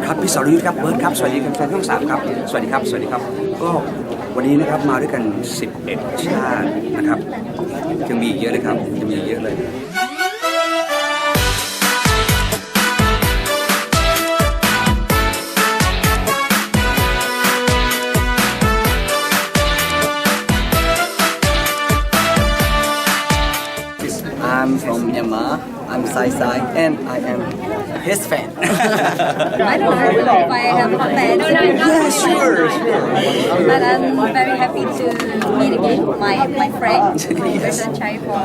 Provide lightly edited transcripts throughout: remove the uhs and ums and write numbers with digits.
ครับพี่สรยุทธครับเบิร์ดครับสวัสดีแฟนช่อง3ครับสวัสดีครับก็วันนี้นะครับมาด้วยกัน11ชาตินะครับยังมีเยอะเลยครับยังมีเยอะเลยI'm from Myanmar. I'm Sai Sai, and I am his fan. I don't know if I have a fan. Yeah, sure. But I'm very happy to meet again my friend, Thongchai for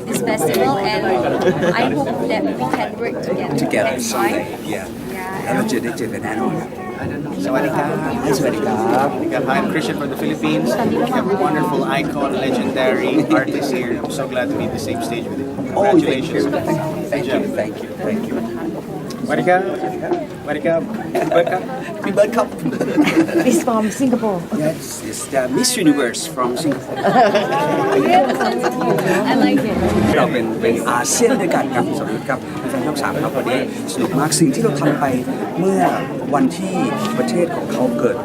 this festival, and I hope that we can work together next time. Yeah. แล้วเราได้เจอกันแน่นอนครับ Sawadika. สวัสดีครับ I'm Christian from the Philippines. We have a wonderful icon, legendary artist here. I'm so glad to be in the same stage with him. Congratulations. Thank you Sawadika. Sawadika. Welcome. พี่เบิร์ดครับ It's from Singapore. Yes it's the Miss Universe from Singapore I like it. เราเป็นอาเซียนด้วยกันครับพี่สรยุทธครับแฟนช่อง3ครับวันนี้สนุกมากสิ่งที่เราทำไปเมื่อวันที่ประเทศของเขาเกิด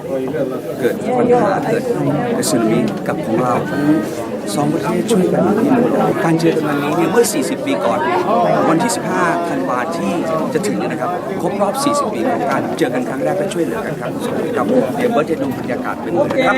ปัญหาเกิดสึนามิกับของเราสองประเทศช่วยกันการเจอกันวันนี้เนี่ยเมื่อ40 ปีก่อนวันที่15 ธันวาคมที่จะถึงเนี่ยนะครับครบรอบ40 ปีของการเจอกันครั้งแรกและช่วยเหลือกันครับสวัสดีครับเดี๋ยวเบิร์ดจะดูบรรยากาศเป็นเลยครับ